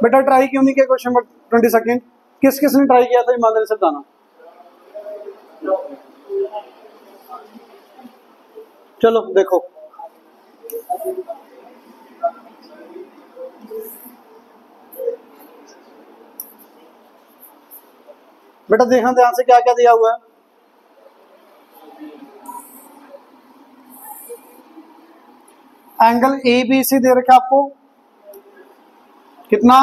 बेटा ट्राई क्यों नहीं किया क्वेश्चन नंबर 22? किस किस ने ट्राई किया था ईमानदारी से बताना। चलो देखो, बेटा देखना ध्यान से क्या क्या दिया हुआ है। एंगल ए बी सी दे रखा आपको कितना,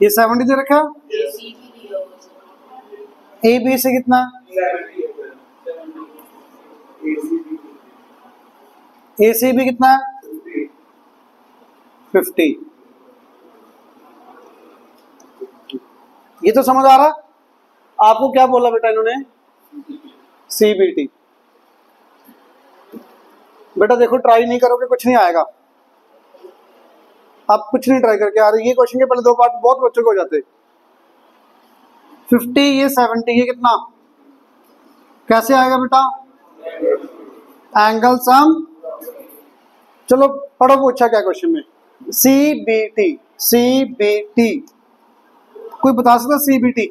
ये 70 दे रखा। ए बी सी कितना, ए सी भी कितना है 50। ये तो समझ आ रहा। आपको क्या बोला बेटा इन्होंने, CBT। बेटा देखो ट्राई नहीं करोगे कुछ नहीं आएगा। आप कुछ नहीं ट्राई करके आ रहे। ये क्वेश्चन के पहले 2 पार्ट बहुत बच्चों को हो जाते। 50 ये 70 ये कितना, कैसे आएगा बेटा, एंगल सम। चलो पढ़ो पूछा क्या क्वेश्चन में, CBT। CBT कोई बता सकता CBT?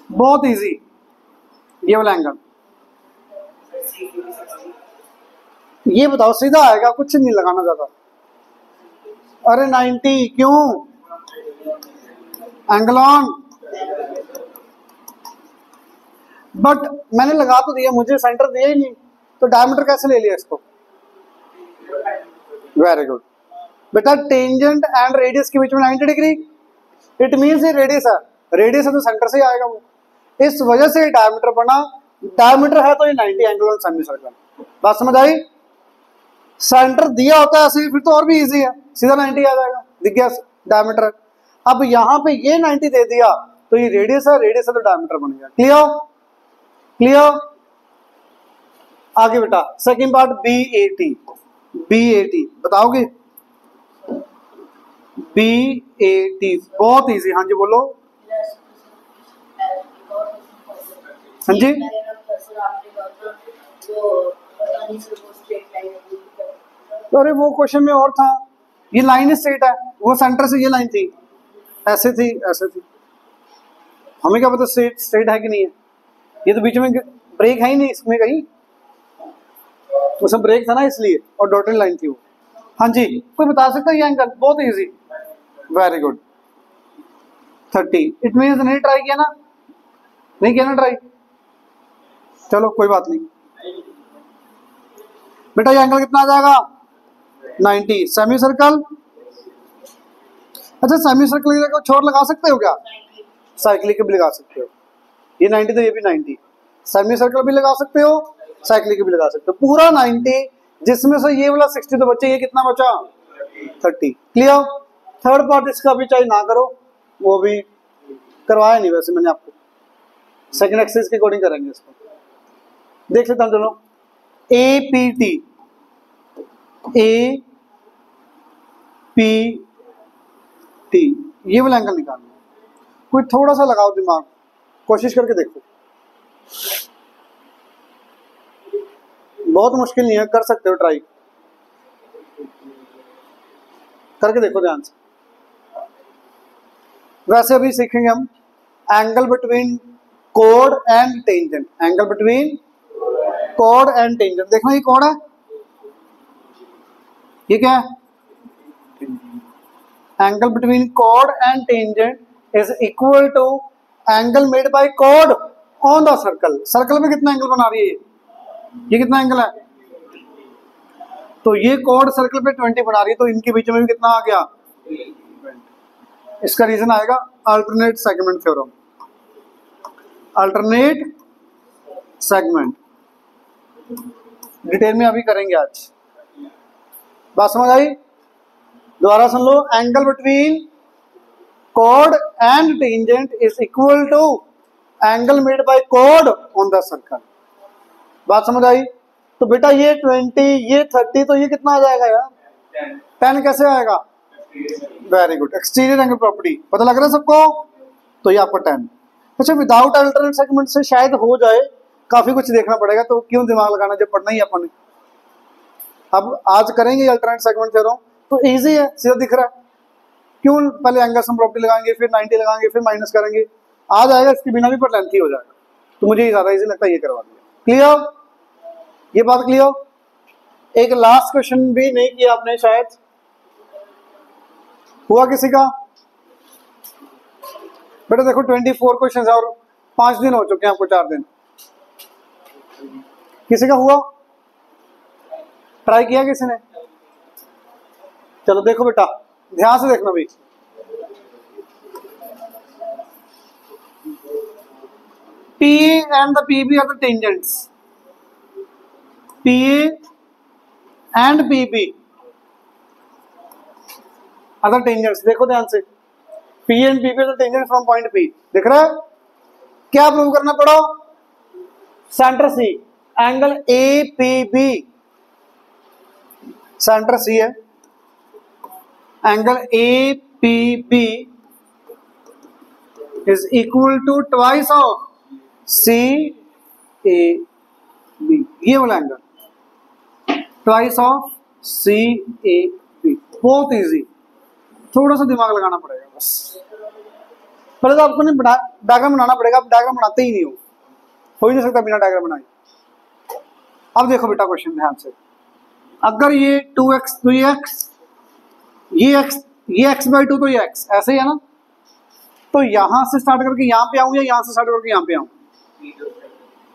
बहुत इजी, ये वाला एंगल। ये बताओ सीधा आएगा, कुछ नहीं लगाना ज्यादा। अरे 90 क्यों, एंगल ऑन। बट मैंने लगा तो दिया, मुझे सेंटर दिया ही नहीं, तो डायमीटर कैसे ले लिया इसको। वेरी गुड बेटा, टेंजेंट एंड रेडियस के बीच में 90 डिग्री, इट मींस ये रेडियस है, रेडियस है तो सेंटर से ही आएगा वो, इस वजह से डायमीटर बना। डायमीटर है तो ये 90 एंगल ऑन सेमी सर्कल। बात समझ आई। सेंटर दिया होता है ऐसे फिर तो और भी इजी है, सीधा 90 आ जाएगा, दिख गया डायमीटर। अब यहाँ पे ये 90 दे दिया तो ये रेडियस है, रेडियस है तो डायमीटर बन गया। Clear clear. आगे बेटा सेकंड पार्ट BAT। BAT बताओगे, BAT बहुत इजी। हाँ जी बोलो। हाँ जी अरे वो क्वेश्चन में और था, ये लाइन स्ट्रेट है, वो सेंटर से ये लाइन थी, ऐसे थी ऐसे थी। हमें क्या पता स्ट्रेट स्ट्रेट है कि नहीं है। ये तो बीच में ब्रेक है ही नहीं इसमें कहीं, उसमें ब्रेक था ना इसलिए, और डॉटेड लाइन थी वो। हाँ जी कोई बता सकता है ये एंगल, बहुत easy. Very good 30। It means नहीं ट्राई किया ना, नहीं किया ना ट्राई, चलो कोई बात नहीं। बेटा ये एंगल कितना आ जाएगा 90। सेमी सर्कल, अच्छा सेमी सर्कल की जगह छोर लगा सकते हो क्या, साइक्लिक भी लगा सकते हो। ये 90 तो ये भी 90, सेमी सर्कल भी लगा सकते हो, साइक्लिक भी लगा सकते हो। पूरा 90 जिसमें से ये वाला 60 तो बचे, ये कितना बचा 30। क्लियर। थर्ड पार्ट इसका भी चाहे ना करो, वो भी करवाया नहीं वैसे मैंने आपको, सेकंड एक्सरसाइज के अकॉर्डिंग करेंगे इसको। देख लेता हूं चलो। APT ये वाला एंगल निकालना है। कोई थोड़ा सा लगाओ दिमाग, कोशिश करके देखो, बहुत मुश्किल नहीं है, कर सकते हो ट्राई करके देखो ध्यान से। वैसे अभी सीखेंगे हम angle between code and tangent. Angle between code and tangent, देखना ये कोड है, ये क्या है, angle between code and tangent is equal to angle made by कोड ऑन द सर्कल। सर्कल में कितना एंगल बना रही है ये कितना एंगल है, तो ये कोड सर्कल पे 20 बना रही है, तो इनके बीच में भी कितना आ गया। इसका रीजन आएगा alternate segment theorem. Alternate segment detail में अभी करेंगे आज। बात समझ आई, दोबारा सुन लो। Angle between code and tangent is equal to angle made by कोड ऑन द सर्कल। बात समझ आई। तो बेटा ये 20 ये 30, तो ये कितना आ जाएगा यार 10 कैसे आएगा। Very good. Exterior angle property पता लग रहा है सबको, तो ये आपका 10। अच्छा विदाउट अल्टरनेट सेगमेंट से शायद हो जाए, काफी कुछ देखना पड़ेगा, तो क्यों दिमाग लगाना जब पढ़ना ही है अपन ने। अब आज करेंगे अल्टरनेट सेगमेंट थ्योरम, तो इजी है, सीधा दिख रहा है। क्यों पहले एंगल सम प्रॉपर्टी लगाएंगे, फिर 90 लगाएंगे, फिर माइनस करेंगे, आ जाएगा इसके बिना भी, पर लेंथी हो जाएगा। तो मुझे ज्यादा इजी लगता है ये करवा दिया। क्लियर, ये बात क्लियर। एक लास्ट क्वेश्चन भी नहीं किया आपने, शायद हुआ किसी का? बेटा देखो 24 क्वेश्चन है और 5 दिन हो चुके हैं आपको, 4 दिन। किसी का हुआ? ट्राई किया किसी ने? चलो देखो बेटा, ध्यान से देखना भाई। PA and the PB are the tangents. PA and PB are the tangents. देखो ध्यान से, PA and PB are the tangents from point P. दिख रहा है? क्या प्रूव करना पड़ा? Centre C, angle APB, centre C है, angle APB is equal to twice of CAB, ये वाला एंगल ट्वाइस ऑफ CAB। बहुत इजी, थोड़ा सा दिमाग लगाना पड़ेगा बस। पहले तो आपको नहीं डायग्राम बनाना पड़ेगा, आप डायग्राम बनाते ही नहीं हो ही नहीं सकता बिना डायग्राम बनाए। अब देखो बेटा क्वेश्चन ध्यान से, अगर ये 2x तो ये x, ये x/2 तो ये x, ऐसे ही है ना। तो यहां से स्टार्ट करके यहां पे आऊं या यहां से स्टार्ट करके यहां पे आऊं?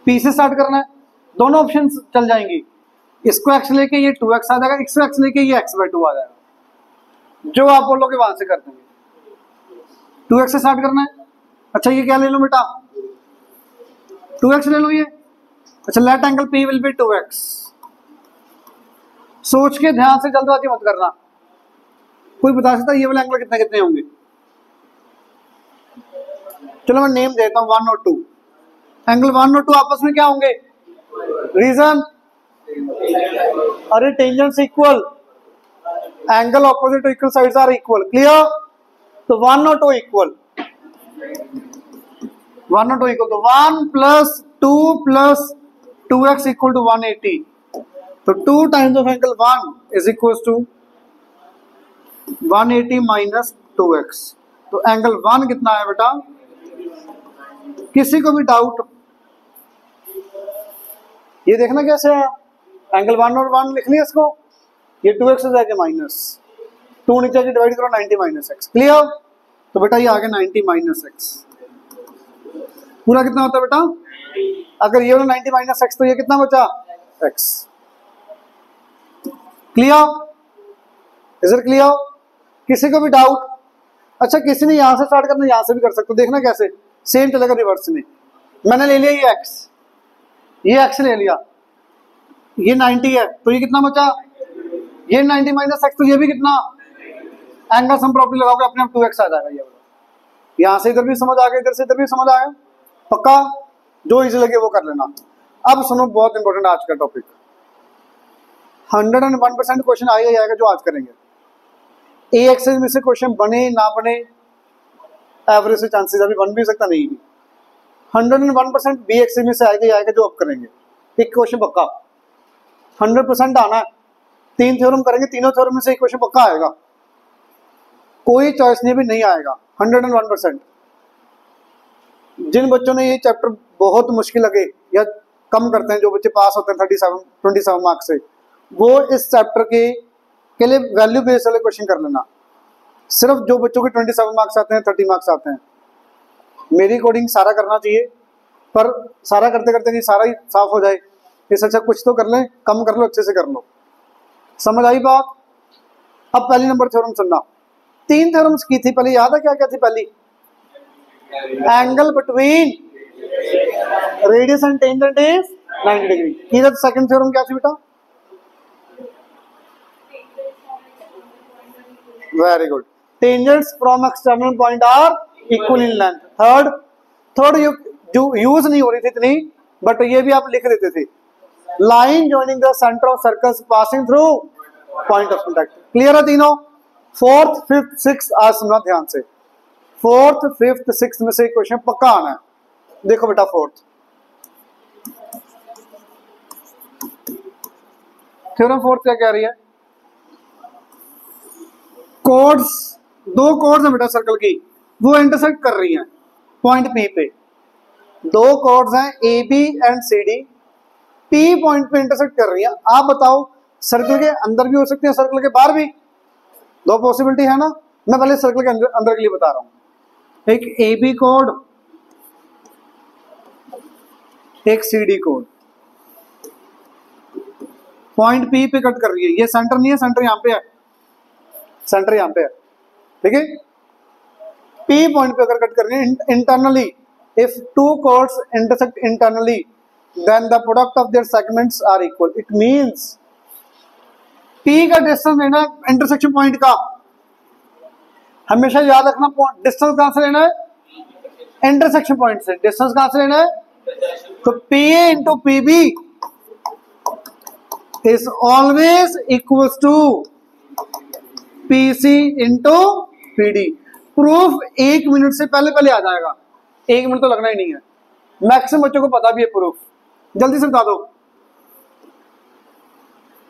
P से स्टार्ट करना है, दोनों ऑप्शन चल जाएंगी। इसको x लेके ये 2x आ जाएगा, इसको x लेके ये x/2 आ जाएगा। जो आप बोलोगे वहां से कर देंगे। 2x से स्टार्ट करना है। अच्छा ये क्या ले लो बेटा, 2x ले लो ये। अच्छा let angle P will be 2x। सोच के ध्यान से, जल्दबाजी मत करना। कोई बता सकता है ये वाले एंगल कितने कितने होंगे? चलो मैं नेम देता हूं, 1 और 2। एंगल 1 और 2 आपस में क्या होंगे? रीजन, अरे tangents equal, angle opposite to equal sides are equal. Clear? तो 1 और 2 इक्वल, 1 और 2 इक्वल, तो 1 + 2 + 2x इक्वल टू 180। तो 2 times of angle 1 is equal to 180 minus 2x। तो एंगल 1 कितना है बेटा? किसी को भी डाउट? ये देखना कैसे है, एंगल 1 और 1 लिख लिया इसको, ये 2x हो जाएगा माइनस 2, नीचे की डिवाइड करो 90 माइनस x। क्लियर? तो बेटा ये आ गया 90 माइनस x। पूरा कितना होता है बेटा? अगर ये वाला 90 माइनस x, तो ये कितना बचा? x। Clear? Is it clear? किसी को भी डाउट? अच्छा किसी ने यहां से स्टार्ट करना, यहां से भी कर सकते हो, देखना कैसे, सेम चलेगा रिवर्स में। मैंने ले लिया ये x, ये x ले लिया, ये 90 है, तो ये कितना बचा? ये 90 माइनस x, तो ये भी कितना? एंगल सम प्रॉपर्टी लगाओगे अपने आप 2x आ जाएगा। ये यहां से इधर भी समझ आ गया, इधर से इधर भी समझ आया, पक्का? जो इजी लगे वो कर लेना। अब सुनो, बहुत इंपॉर्टेंट आज का टॉपिक, 101% क्वेश्चन आएगा ही आएगा जो आज करेंगे। ए एक्सेस में से क्वेश्चन बने ना बने, एवरेज से चांसेस अभी बन भी सकता, नहीं भी। 101% बी एक्सेस में से आएगा ही आएगा जो अब करेंगे। एक क्वेश्चन पक्का 100% आना है। 3 थ्योरम करेंगे, तीनों थ्योरम में से एक क्वेश्चन पक्का आएगा, कोई चॉइस नहीं भी नहीं आएगा। 101%। जिन बच्चों ने ये चैप्टर बहुत मुश्किल लगे या कम करते हैं, जो बच्चे पास होते हैं 27 मार्क्स से, वो इस चैप्टर के लिए वैल्यू बेस्ड वाले क्वेश्चन कर लेना। सिर्फ जो बच्चों के 27 मार्क्स आते हैं, 30 मार्क्स आते हैं, मेरी कोडिंग सारा करना चाहिए, पर सारा करते करते नहीं सारा ही साफ हो जाए, इससे अच्छा कुछ तो कर लें, कम कर लो, अच्छे से कर लो। समझ आई बात? अब पहली नंबर थ्योरम सुनना। 3 थ्योरम्स की थी पहले, याद है क्या क्या थी पहली? Angle between radius and tangent is 90 degree. इधर सेकंड थ्योरम क्या थी बेटा? Very good, tangents from external point are equal in length. Third use नहीं हो रही थी इतनी, बट ये भी आप लिख देते थे, line joining the centre of circles passing through point of contact. Clear है तीनों? 4th, 5th, 6th आज सुनना ध्यान से। 4th, 5th, 6th में से क्वेश्चन पक्का आना है। देखो बेटा फोर्थ थ्योरम, फोर्थ क्या कह रही है, कोड्स, दो कोड्स हैं बेटा सर्कल की, वो इंटरसेक्ट कर रही हैं पॉइंट पी पे। दो कोड्स हैं A B and C D, P point पे इंटरसेक्ट कर रही हैं। आप बताओ सर्कल के अंदर भी हो सकते हैं, सर्कल के बाहर भी, दो पॉसिबिलिटी है ना। मैं पहले सर्कल के अंदर के लिए बता रहा हूं, एक ए बी कोड, एक सी डी कोड, पॉइंट पी पे कट कर रही है। ये सेंटर नहीं है, सेंटर यहां पे है, सेंटर यहां पे है, ठीक है। पी पॉइंट पे अगर कट कर रही है internally, if two chords intersect internally then the product of their segments are equal. It means P का डिस्टेंस लेना है इंटरसेक्शन पॉइंट का, हमेशा याद रखना। डिस्टेंस कहां से लेना है, इंटरसेक्शन पॉइंट से। डिस्टेंस कहां से लेना है, तो P A into P B is always equals to P C into P D. Proof 1 minute से पहले पहले आ जाएगा, 1 मिनट तो लगना ही नहीं है, मैक्सिमम बच्चों को पता भी है प्रूफ। जल्दी से बता दो,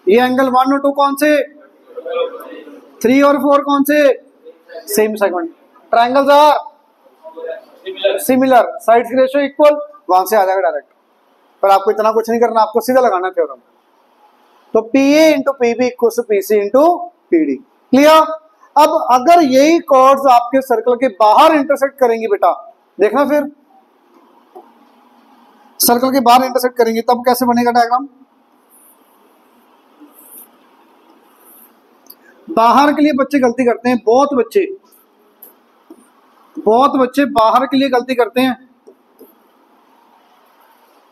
ये एंगल 1 और 2 कौन से, 3 और 4 कौन से, same segment. Triangles are similar, sides की रेशियो इक्वल, वहां से आ जाएगा डायरेक्ट। पर आपको इतना कुछ नहीं करना, आपको सीधा लगाना थ्योरम। तो P A into P B equal to P C into P D. Clear. अब अगर यही कॉर्ड्स आपके सर्कल के बाहर इंटरसेक्ट करेंगी बेटा, देखना फिर सर्कल के बाहर इंटरसेक्ट करेंगे तब कैसे बनेगा डायग्राम। बाहर के लिए बच्चे गलती करते हैं, बहुत बच्चे बाहर के लिए गलती करते हैं।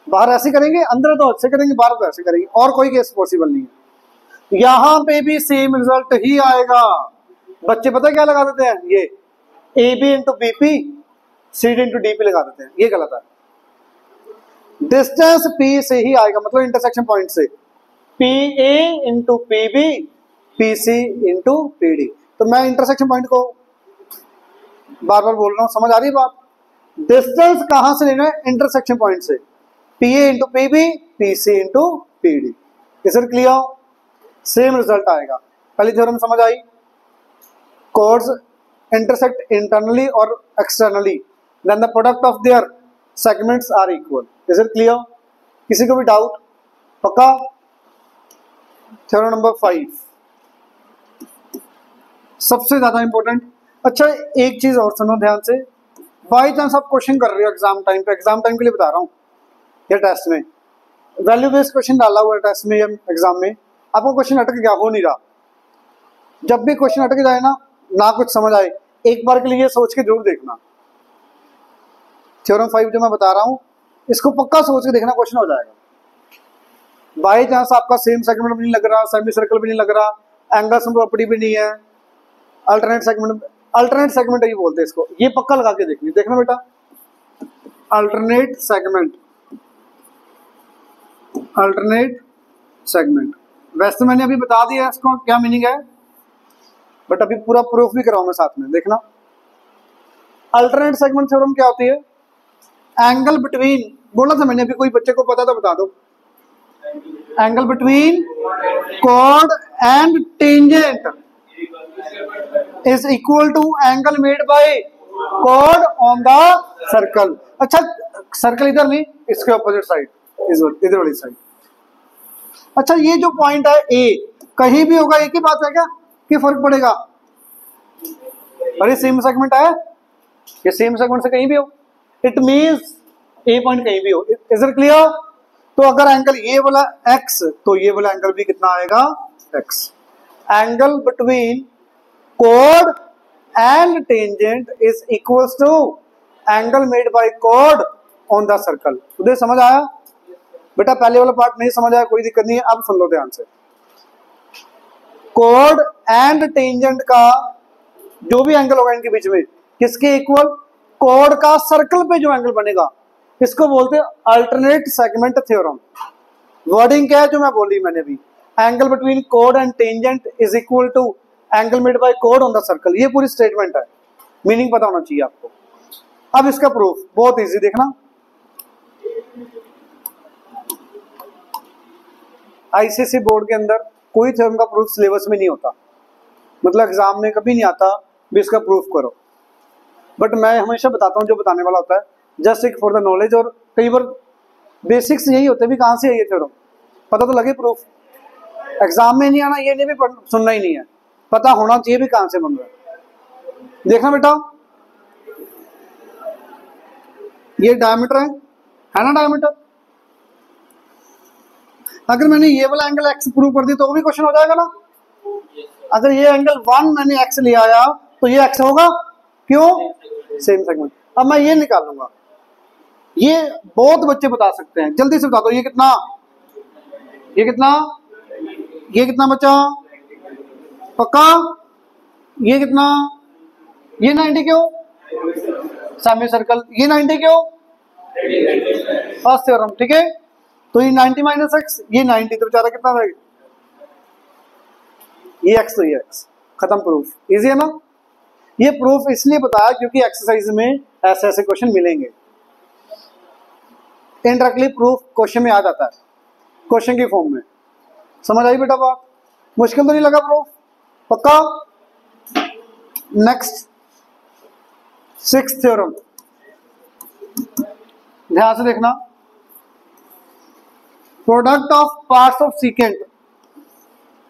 बाहर ऐसे करेंगे, अंदर तो अच्छे करेंगे, बाहर तो ऐसे करेंगे, और कोई केस पॉसिबल नहीं है। यहां पे भी सेम रिजल्ट ही आएगा। बच्चे पता क्या लगा देते हैं, ये A B into B P, C D into D P लगा देते हैं, ये गलत है। डिस्टेंस पी से ही आएगा, मतलब इंटरसेक्शन पॉइंट से, P A into P B, P C into P D. तो मैं इंटरसेक्शन पॉइंट को बार बार बोल रहा हूं, समझ आ रही है बात। डिस्टेंस कहां से लेना है, इंटरसेक्शन पॉइंट से, P A into P B, P C into P D. Is it clear, same result आएगा। पहली थ्योरम समझ आई, कोड्स इंटरसेक्ट इंटरनली और externally then the product of their segments are equal. Is it clear, किसी को भी doubt, पक्का। Theorem number 5 सबसे ज्यादा इंपॉर्टेंट। अच्छा एक चीज और सुनो ध्यान से, बाई चांस आप क्वेश्चन कर रहे हो एग्जाम टाइम पे, एग्जाम टाइम के लिए बता रहा हूँ, या टेस्ट में वैल्यू बेस्ड क्वेश्चन डाला हुआ है टेस्ट में या एग्जाम में, आपको क्वेश्चन अटक गया, हो नहीं रहा। जब भी क्वेश्चन अटक जाए ना कुछ समझ आए, एक बार के लिए सोच के जरूर देखना। थ्योरम 5 जो मैं बता रहा हूँ इसको पक्का सोच के देखना, क्वेश्चन हो जाएगा। बाई चांस आपका सेम सेगमेंट भी नहीं लग रहा, सेमी सर्कल भी नहीं लग रहा, एंगल सम प्रॉपर्टी भी नहीं है, अल्टरनेट सेगमेंट ही बोलते हैं इसको, ये पक्का लगा के देखनी। देखना बेटा, अल्टरनेट सेगमेंट वैसे तो मैंने अभी बता दिया इसको क्या मीनिंग है, बट अभी पूरा प्रूफ भी कराऊंगा साथ में। देखना अल्टरनेट सेगमेंट थ्योरम क्या होती है, एंगल बिटवीन, बोला था मैंने अभी, कोई बच्चे को पता तो बता दो। Angle between chord and tangent is equal to angle made by chord on the circle. अच्छा सर्कल इधर नहीं, इसके ऑपोजिट साइड, इधर वाली साइड। अच्छा ये जो पॉइंट है ए, कहीं भी होगा, एक ही बात है क्या कि फर्क पड़ेगा। अरे सेम सेगमेंट है, ये सेम सेगमेंट से कहीं भी हो, इट मींस ए पॉइंट कहीं भी हो। Is it clear. तो अगर एंगल ये वाला x, तो ये वाला एंगल भी कितना आएगा, x। Angle between code and tangent is equals to angle made by कोड ऑन द सर्कल। उधर समझ आया बेटा, पहले वाला पार्ट नहीं समझ आया कोई दिक्कत नहीं है, अब सुन लो ध्यान से। कोड एंड टेंजेंट का जो भी एंगल होगा इनके बीच में, किसके इक्वल, कोड का सर्कल पे जो एंगल बनेगा, इसको बोलते हैं अल्टरनेट सेगमेंट थ्योरम। वर्डिंग क्या है जो मैं बोली मैंने अभी, angle between code and tangent is equal to angle made by कोड ऑन द सर्कल। ये पूरी स्टेटमेंट है, मीनिंग पता होना चाहिए आपको। अब इसका प्रूफ बहुत इजी, देखना आईसीएसई बोर्ड के अंदर कोई थ्योरम का प्रूफ सिलेबस में नहीं होता, मतलब एग्जाम में कभी नहीं आता भी इसका प्रूफ करो, बट मैं हमेशा बताता हूँ जो बताने वाला होता है, जस्ट एक फॉर द नॉलेज। और कई बार बेसिक्स यही होते हैं भी कहाँ से है ये थ्योरम, पता तो लगे प्रूफ। एग्जाम में नहीं आना ये नहीं भी सुनना ही नहीं है, पता होना चाहिए भी कहाँ से बन रहा है। देखना बेटा, ये डायमीटर है ना डायमीटर। अगर मैंने ये वाला एंगल एक्स प्रूव कर दी तो भी क्वेश्चन हो जाएगा ना। अगर ये एंगल 1 मैंने एक्स ले आया तो ये एक्स होगा, क्यों, सेम सेगमेंट। अब मैं ये निकाल लूंगा, ये बहुत बच्चे बता सकते हैं, जल्दी से बता दो। ये कितना, ये कितना, ये कितना बचा, पक्का, ये कितना, ये 90 क्यों, सेमी सर्कल, ये 90 क्यों, फर्स्ट थ्योरम, ठीक है। तो ये 90 माइनस एक्स, ये 90, तो बेचारा कितना रहेगा, ये एक्स, तो ये एक्स, खत्म प्रूफ। इजी है ना। ये प्रूफ इसलिए बताया क्योंकि एक्सरसाइज में ऐसे ऐसे क्वेश्चन मिलेंगे, इनडायरेक्टली प्रूफ क्वेश्चन में आ जाता है, क्वेश्चन की फॉर्म में। समझ आई बेटा बात, मुश्किल तो नहीं लगा प्रूफ, पक्का। नेक्स्ट 6th थ्योरम, ध्यान से देखना। Product of parts of secant,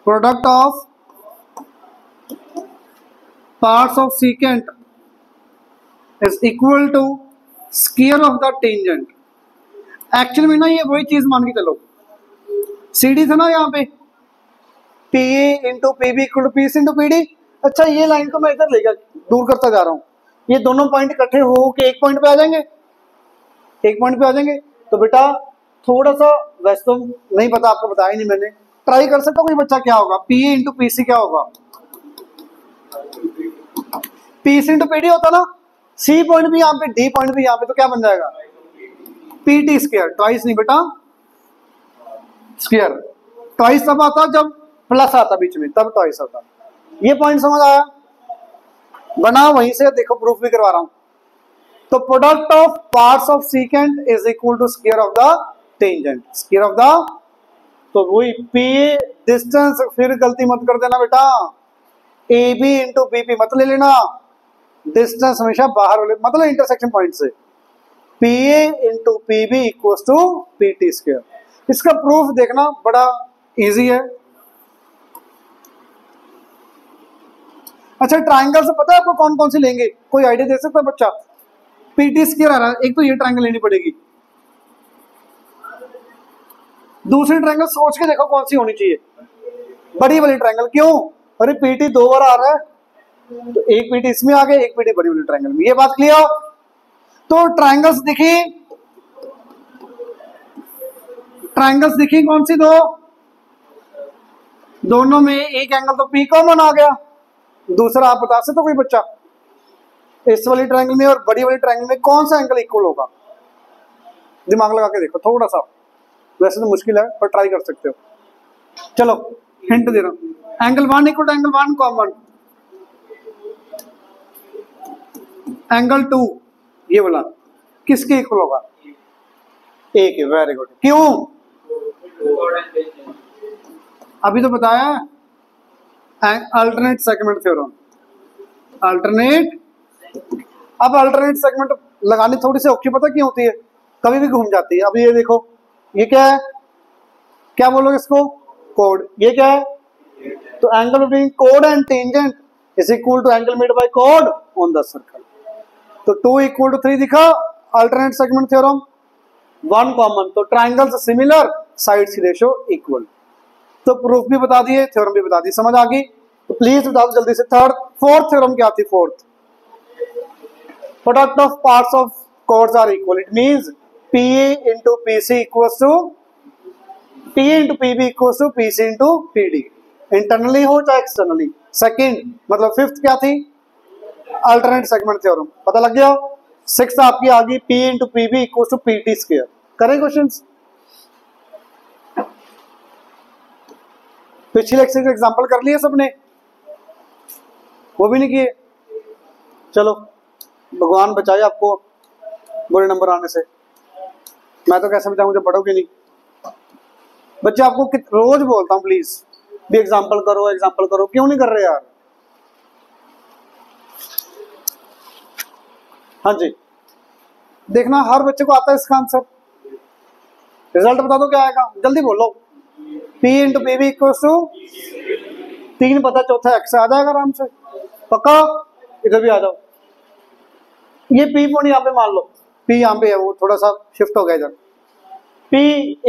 product of parts of secant is equal to square of the tangent. Actually में ना ये वही चीज मान के चलो, सीडी था ना यहाँ पे, P into P B equal to P C into P D. अच्छा ये लाइन को मैं इधर लेकर दूर करता जा रहा हूँ, ये दोनों पॉइंट इकट्ठे हो के एक पॉइंट पे आ जाएंगे, एक पॉइंट पे आ जाएंगे। तो बेटा थोड़ा सा, वैसे तो नहीं पता, आपको बताया नहीं मैंने, ट्राई कर सकता कोई बच्चा, क्या होगा, पी इंटू पी सी क्या होगा, P C into P D होता ना, सी पॉइंट भी यहाँ पे, डी पॉइंट भी यहाँ पे, तो क्या बन जाएगा, पी टी स्क्वायर। ट्वाइस नहीं बेटा, स्क्वायर। ट्वाइस तब आता जब प्लस आता बीच में, तब ट्वाइस आता। ये पॉइंट समझ आया, बना वहीं से, देखो प्रूफ भी करवा रहा हूं। तो product of parts of secant is equal to square of the tangent, square of the, तो वही पी डिस्टेंस, फिर गलती मत कर देना बेटा, A B into B P मत ले लेना, डिस्टेंस हमेशा बाहर वाले, मतलब इंटरसेक्शन पॉइंट से, P A into P B equal to P T square. इसका प्रूफ देखना बड़ा इजी है। अच्छा ट्राइंगल से पता है आपको कौन कौन सी लेंगे, कोई आइडिया दे सकता है बच्चा। पीटी स्क्वायर आ रहा है, एक तो ये ट्राइंगल लेनी पड़ेगी, दूसरी ट्राइंगल सोच के देखो कौन सी होनी चाहिए, बड़ी वाली ट्राइंगल। क्यों, अरे पीटी 2 बार आ रहा है, तो एक पीटी इसमें आ गया, एक पीटी बड़ी वाली ट्राइंगल में। ये बात क्लियर हो। तो ट्राइंगल्स दिखी, ट्राइंगल्स दिखी कौन सी, दो, दोनों में एक एंगल तो पी कॉमन आ गया, दूसरा आप बता सकते हो कोई बच्चा, इस वाली ट्रायंगल में और बड़ी वाली ट्रायंगल में कौन सा एंगल इक्वल होगा, दिमाग लगा के देखो थोड़ा सा, वैसे तो मुश्किल है पर ट्राई कर सकते हो। चलो हिंट दे रहा हूं, angle 1 equal to angle 1 common, angle 2 ये वाला किसके इक्वल होगा, ए के। Very good. क्यों, अभी तो बताया अल्टरनेट सेगमेंट थ्योरम, अल्टरनेट। अब अल्टरनेट सेगमेंट लगानी थोड़ी सी औखी, पता क्यों होती है, कभी भी घूम जाती है। अब ये देखो, ये क्या है, क्या बोलोगे इसको, कोड। ये क्या है, तो angle between code and tangent is equal to angle made by कोड ऑन द सर्कल। तो 2 इक्वल टू 3 दिखा, अल्टरनेट सेगमेंट थ्योरम। 1 कॉमन, तो ट्राइंगल्स सिमिलर, साइड्स की रेशियो इक्वल। तो प्रूफ भी बता दिए, थ्योरम भी बता दी, समझ आ गई। तो प्लीज बता दो जल्दी से। फोर्थ थ्योरम क्या थी, fourth, product of parts of chords are equal, it means PA into PC equals to PA into PB equals to PC into PD, internally हो चाहे एक्सटर्नली। सेकंड मतलब फिफ्थ क्या थी, अल्टरनेट सेगमेंट थ्योरम, पता लग गया। सिक्स्थ आपकी आ गई P into PB equals to PT square. करें क्वेश्चंस, पिछले एक्सरसाइज एग्जांपल कर लिए सबने, वो भी नहीं किए। चलो भगवान बचाए आपको बुरे नंबर आने से। मैं तो कैसे बताऊं, मुझे पढ़ोगे नहीं बच्चे। आपको रोज बोलता हूँ प्लीज भी एग्जाम्पल करो एग्जाम्पल करो, क्यों नहीं कर रहे यार। हाँ जी, देखना हर बच्चे को आता है इसका आंसर। रिजल्ट बता दो क्या आएगा, जल्दी बोलो। P into P B equal to 3 पता चौथा एक्स आ जाएगा आराम से, पक्का। इधर भी आ जाओ, ये P पॉइंट यहाँ पे मान लो, P यहाँ पे है, वो थोड़ा सा शिफ्ट हो गया इधर। P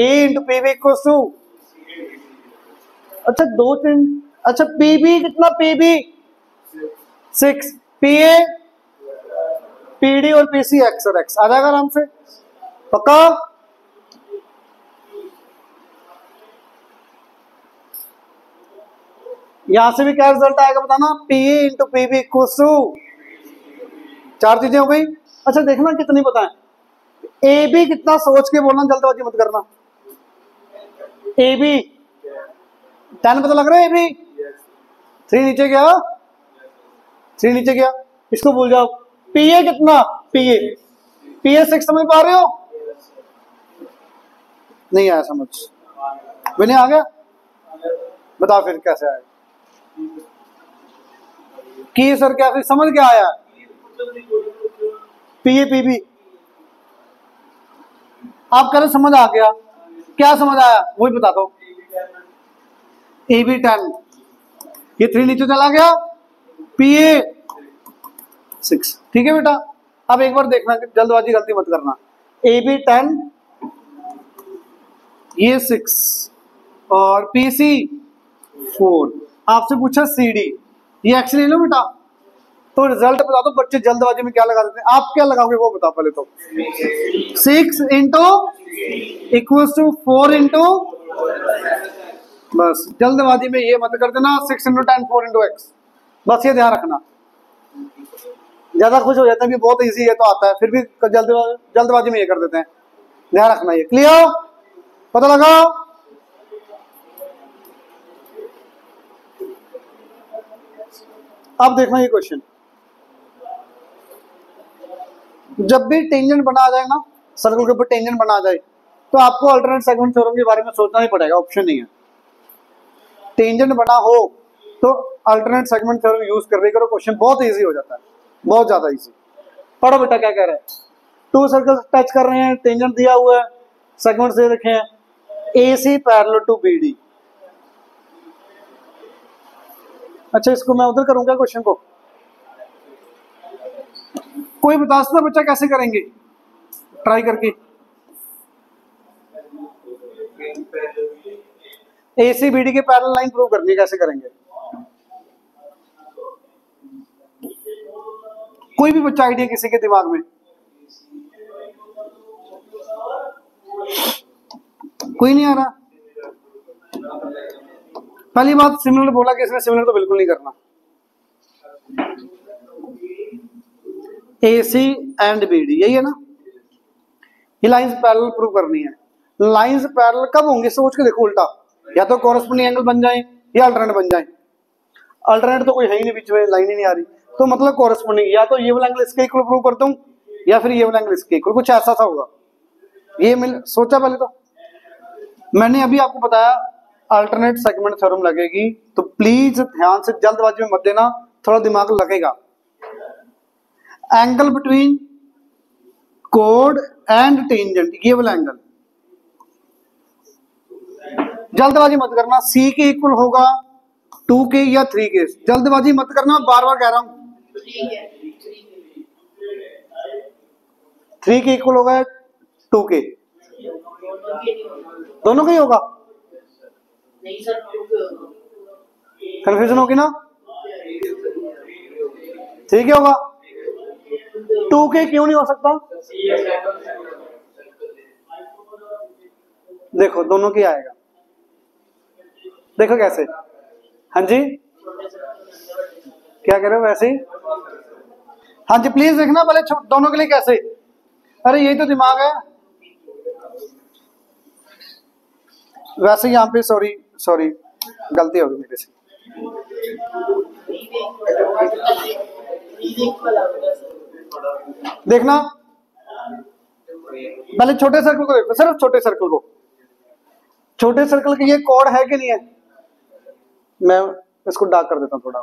A into P B equal to, अच्छा 2 3, अच्छा पी बी कितना, P B 6, P A P D और पी सी एक्स और एक्स आ जाएगा आराम से, पक्का। यहां से भी क्या रिजल्ट आएगा बताना, P A into P B equal to, 4 चीजें हो गई। अच्छा देखना कितनी पता है, ए बी कितना सोच के बोलना, जल्दबाजी मत करना। ए बी 10 पता लग रहा है, ए बी 3 नीचे गया, 3 नीचे गया, इसको भूल जाओ। पी ए कितना, पी ए 6 समझ पा रहे हो, नहीं आया समझ, मैंने आ गया, बताओ फिर कैसे आया कि सर क्या फिर समझ क्या आया। पी ए पी बी आप कह रहे समझ आ गया, क्या समझ आया वही बता दो। ए बी 10, ये 3 नीचे चला गया, पी ए 6, ठीक है बेटा। अब एक बार देखना, जल्दबाजी गलती मत करना। ए बी 10, ये 6 और पी सी 4, आपसे पूछा सी डी, ये एक्स ले लो बेटा। तो रिजल्ट बता दो बच्चे, जल्दबाजी में क्या लगा देते हैं, आप क्या लगाओगे वो बताओ पहले तो। 6 इंटू इक्वल टू 4 इंटू, बस जल्दबाजी में ये मत कर देना 6 इंटू 10 4 इंटू एक्स, बस ये ध्यान रखना। ज्यादा खुश हो जाते हैं कि बहुत इजी है तो आता है, फिर भी जल्दबाजी में ये कर देते हैं, ध्यान रखना। ये क्लियर, पता लगा। अब देखना ये क्वेश्चन, जब भी टेंजेंट बना जाए ना, सर्कल के ऊपर टेंजेंट बना जाए तो आपको अल्टरनेट सेगमेंट थ्योरम के बारे में सोचना ही पड़ेगा, ऑप्शन नहीं है। टेंजेंट बना हो तो अल्टरनेट सेगमेंट थ्योरम यूज कर करो, क्वेश्चन बहुत इजी हो जाता है, बहुत ज्यादा इजी। पढ़ो बेटा क्या कह रहे हैं, 2 सर्कल टच कर रहे हैं, टेंजेंट दिया हुआ है, सेगमेंट दे रखे हैं, A C parallel to B D. अच्छा इसको मैं उधर करूंगा क्वेश्चन को, कोई बता सकता बच्चा कैसे करेंगे, ट्राई करके। एसीबीडी के पैरेलल लाइन प्रूव करनी है, कैसे करेंगे, कोई भी बच्चा आइडिया किसी के दिमाग में, कोई नहीं आ रहा। पहली बात सिमिलर बोला कि इसने सिमिलर तो बिल्कुल नहीं करना। AC एंड BD यही है ना, ये लाइंस पैरेलल प्रूव करनी है। लाइंस पैरेलल कब होंगे सोच के देखो उल्टा, या तो कोरस्पोंडिंग एंगल बन जाए या अल्टरनेट बन जाए। अल्टरनेट तो कोई है ही नहीं, बीच में लाइन ही नहीं आ रही, तो मतलब कोरस्पोंडिंग, या तो ये वाला एंगल इसके इक्वल प्रूव करता हूँ या फिर ये वाला एंगल इसके इक्वल, कुछ ऐसा सा होगा। ये मिल सोचा पहले तो मैंने अभी आपको बताया अल्टरनेट सेगमेंट थ्योरम लगेगी, तो प्लीज ध्यान से जल्दबाजी में मत देना, थोड़ा दिमाग लगेगा। Angle between code and tangent, ये वाला एंगल, जल्दबाजी मत करना, सी के इक्वल होगा 2 के या 3 के, जल्दबाजी मत करना, बार बार कह रहा हूं। 3 के इक्वल होगा 2 के, दोनों का ही होगा, कंफ्यूजन होगी ना। 3 के होगा, 2 के क्यों नहीं हो सकता, देखो दोनों की आएगा, देखो कैसे। हाँ जी क्या कह रहे हो, वैसे ही। हाँ जी प्लीज देखना पहले दोनों के लिए कैसे, अरे यही तो दिमाग है। वैसे यहाँ पे सॉरी गलती होगी मेरे से, देखना पहले छोटे सर्कल को देखो, सिर्फ छोटे सर्कल को। छोटे सर्कल की ये कोड है कि नहीं है? मैं इसको डार्क कर देता हूं थोड़ा।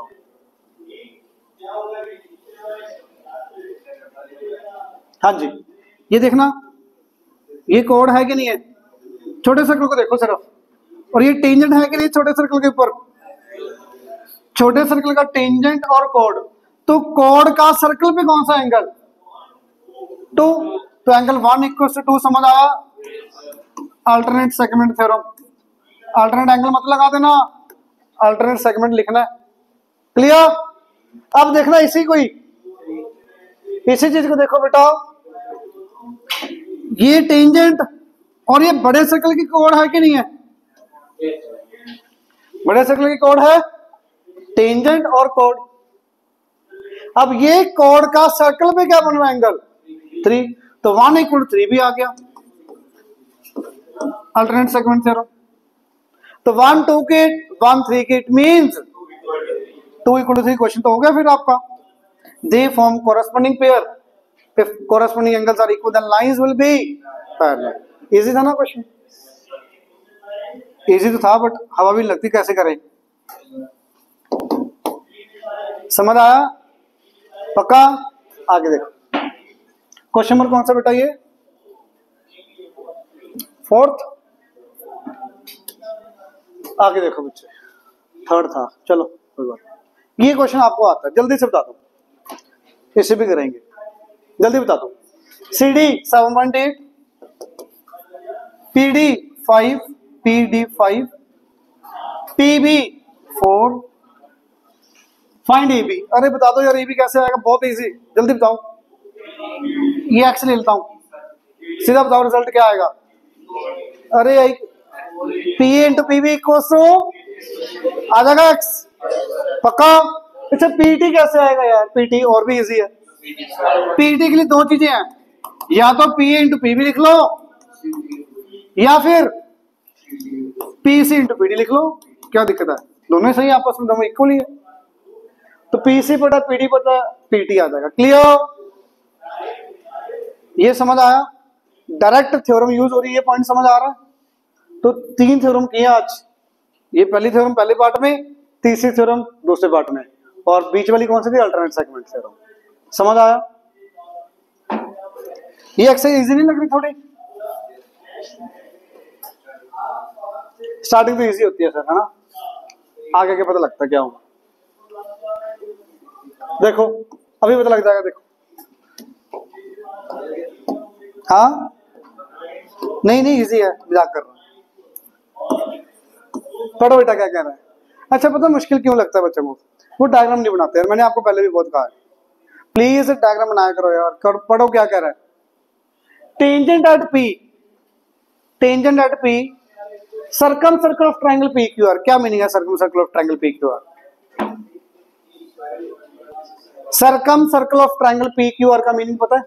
हाँ जी, ये देखना, ये कोड है कि नहीं है? छोटे सर्कल को देखो सिर्फ। और ये टेंजेंट है कि नहीं छोटे सर्कल के ऊपर? छोटे सर्कल का टेंजेंट और कोड, तो कोड का सर्कल पे कौन सा एंगल? 2। तो एंगल 1 = 2 समझ आया? Alternate segment theorem. Alternate angle मत लगा देना, अल्टरनेट सेगमेंट लिखना है। क्लियर? अब देखना इसी को ही, इसी चीज को देखो बेटा, ये टेंजेंट और ये बड़े सर्कल की कोड है कि नहीं है? बड़े सर्कल की कोड है टेंजेंट और कोड। अब ये कोड का सर्कल पे क्या बन रहा है? एंगल 3। तो 1 = 3 भी आ गया, अल्टरनेट सेगमेंट थ्योरम। तो 1 2 के 1 3 के, इट मींस 2 = 3 क्वेश्चन तो हो गया फिर आपका। They form corresponding pair, if corresponding angles are equal then lines will be parallel. Easy था ना क्वेश्चन? इजी तो था, बट हवा भी लगती, कैसे करें? समझ आया? पक्का? आगे देखो, क्वेश्चन नंबर कौन सा बेटा? ये 4th। आगे देखो बच्चे, 3rd था। चलो कोई बात नहीं, ये क्वेश्चन आपको आता है, जल्दी से बता दो, इसे भी करेंगे, जल्दी बता दो। CD 7.8, PD 5, PD 5, PB 4, find EB। अरे बता दो यार, EB कैसे आएगा? बहुत इजी, जल्दी बताओ। ये एक्स ले लेता हूं, सीधा बताओ रिजल्ट क्या आएगा? अरे PA × PB = आ जाएगा X। पक्का? अच्छा PT कैसे आएगा यार? PT और भी इजी है। PT के लिए 2 चीजें हैं, या तो PA × PB लिख लो, या फिर PC × PD लिख लो। क्या दिक्कत है? दोनों ही सही, आपस में दोनों इक्वल ही है। तो PC पता PD पता PT आ जाएगा। क्लियर? ये समझ आया? डायरेक्ट थ्योरम यूज हो रही है, ये पॉइंट समझ आ रहा है? तो 3 थ्योरम किए आज। ये पहली थ्योरम पहले पार्ट में, तीसरी थ्योरम दूसरे पार्ट में, और बीच वाली कौन सी थी? Alternate segment theorem. समझ आया? ये एक्सरसाइज इजी नहीं लग रही थोड़ी? स्टार्टिंग तो इजी होती है सर, है ना? आगे के पता लगता है क्या होगा। देखो अभी पता लग जाएगा। देखो, हाँ नहीं इजी है, मजाक कर रहा हूं। पढ़ो बेटा क्या कह रहा है। अच्छा पता मुश्किल क्यों लगता है बच्चों को? वो डायग्राम नहीं बनाते यार, मैंने आपको पहले भी बहुत कहा है, प्लीज डायग्राम बनाया करो यार। पढ़ो क्या कह रहा है। Tangent at P, circum circle of triangle PQR। क्या मीनिंग है circum circle of triangle PQR? Circum circle of triangle PQR का मीनिंग पता है?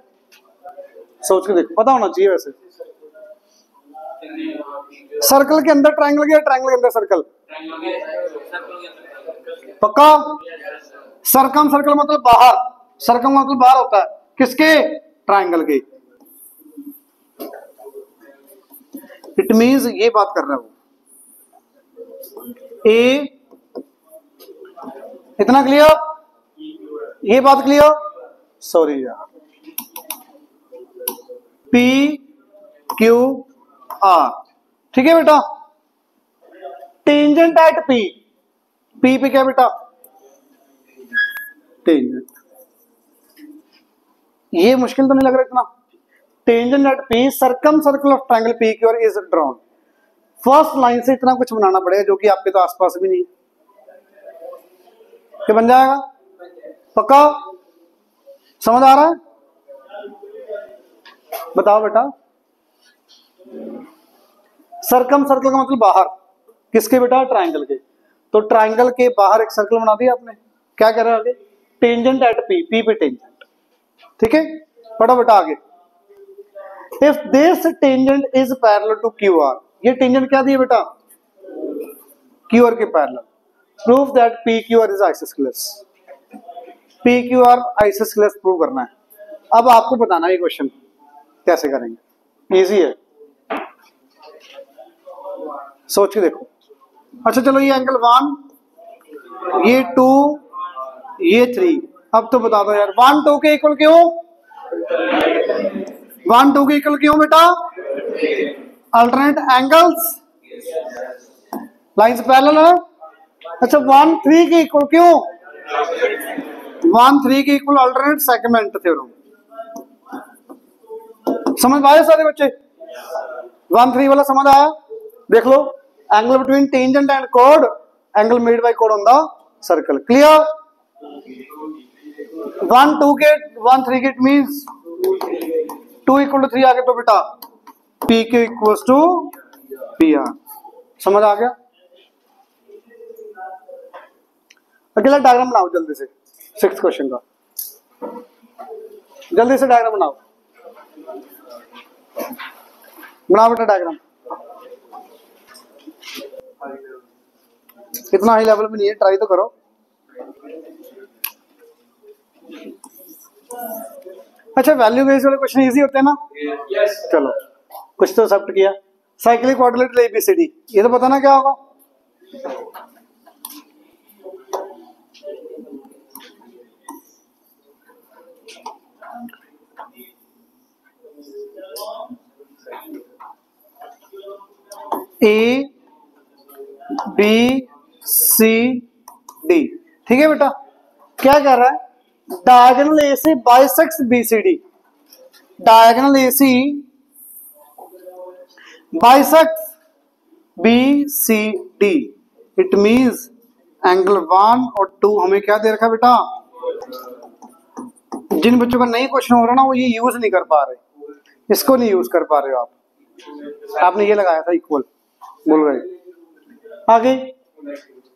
सोच के देखो, पता होना चाहिए वैसे। सर्कल के अंदर ट्रायंगल या ट्रायंगल के अंदर सर्कल? पक्का? सर्कम सर्कल मतलब बाहर, सर्कम मतलब बाहर होता है किसके? ट्रायंगल के। इट मींस ये बात कर रहा हूं ए, इतना क्लियर? ये बात क्लियर? सॉरी यार, PQR, ठीक है बेटा। टेंजेंट एट P पे क्या बेटा? टेंजेंट। ये मुश्किल तो नहीं लग रहा इतना? Tangent at P, circum circle of triangle PQR is drawn. First line से इतना कुछ बनाना पड़ेगा जो कि आपके तो आसपास भी नहीं। क्या बन जाएगा? पक्का? समझ आ रहा है? बताओ बेटा। सर्कम सर्कल का मतलब बाहर, किसके बेटा? ट्रायंगल के। तो ट्रायंगल के बाहर एक सर्कल बना दिया आपने। क्या कह रहा है आगे? टेंजेंट एट P पे टेंजेंट। ठीक है, पढ़ो बेटा आगे। If this tangent is parallel to QR, ये टेंजेंट क्या दिया बेटा? QR के parallel. Prove that PQR is isosceles. PQR isosceles prove करना है। अब आपको बताना है ये क्वेश्चन कैसे करेंगे। इजी है, सोच के देखो। अच्छा चलो ये एंगल 1, ये 2, ये 3। अब तो बता दो यार 1 2 के इक्वल क्यों? 1 2 के इक्वल क्यों बेटा? अल्टरनेट एंगल्स, लाइंस पैरेलल है। अच्छा 1 3 के इक्वल क्यों? 1 3 के इक्वल अल्टरनेट सेगमेंट थ्योरम। समझ पाए सारे बच्चे? 1 3 वाला समझ आया? देख लो, एंगल बिटवीन टेंजेंट एंड कोड, एंगल मेड बाय कोड ऑन द सर्कल। क्लियर? 1 2 के 1 3 के इट मींस 2 इक्वल टू 3 आ गया तो बेटा P Q equals to P R. समझ आ गया? अगला डायग्राम बनाओ जल्दी से, 6th क्वेश्चन का जल्दी से डायग्राम बनाओ। बनाओ बेटा डायग्राम। इतना हाई लेवल में नहीं है, ट्राई तो करो। अच्छा वैल्यू बेस्ड वाले क्वेश्चन इजी होते हैं ना? yes. चलो कुछ तो एक्सेप्ट किया। साइक्लिक क्वाड्रिलेटरल एबीसीडी, ये तो पता ना क्या होगा। ए बी सी डी, ठीक है बेटा। क्या कह रहा है? Diagonal A C bisects B C D. Diagonal A C bisects B C D, it means angle 1 और 2 हमें क्या दे रखा बेटा? जिन बच्चों का नहीं क्वेश्चन हो रहा ना वो ये यूज नहीं कर पा रहे, इसको नहीं यूज कर पा रहे हो आप। आपने ये लगाया था इक्वल, बोल रहे। आगे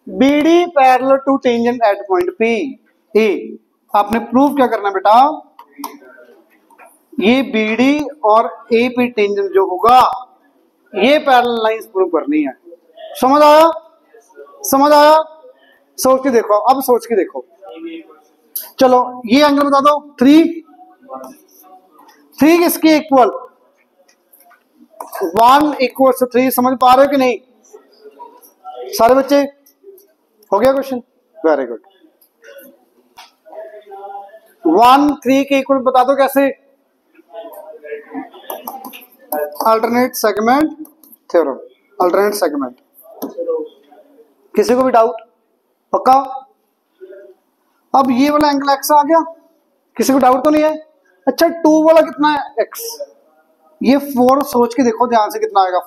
B D parallel to tangent at point P A, आपने प्रूव क्या करना बेटा? ये बी डी और ए पी टेंजेंट जो होगा ये पैरेलल लाइंस प्रूव करनी है। समझ आया? समझ आया? सोच के देखो, अब सोच के देखो। चलो ये एंगल बता दो 3 किसके इक्वल? 1 equal to 3। समझ पा रहे हो कि नहीं सारे बच्चे? हो गया क्वेश्चन? Very good. 1 3 के इक्वल बता दो कैसे? Alternate segment theorem. Alternate segment, किसी को भी डाउट? पक्का? अब ये वाला एंगल एक्स आ गया, किसी को डाउट तो नहीं है? अच्छा 2 वाला कितना है? एक्स। ये 4 सोच के देखो ध्यान से कितना आएगा?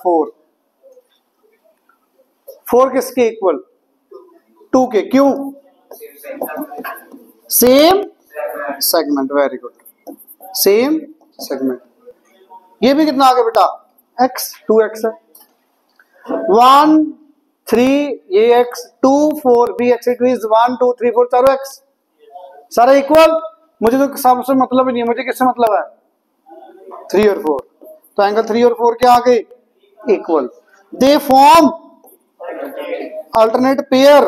4 किसके इक्वल? 2 के। क्यों? Same segment. Very good, same segment. ये भी कितना आ गया बेटा? x, 2x है। 1 3 ये x, 2 4 भी x, इट मींस 1 2 3 4 चारों x सारे इक्वल। मुझे तो सबसे मतलब ही नहीं है, मुझे किससे मतलब है? 3 और 4। तो एंगल 3 और 4 क्या आ गए? Equal. They form alternate pair,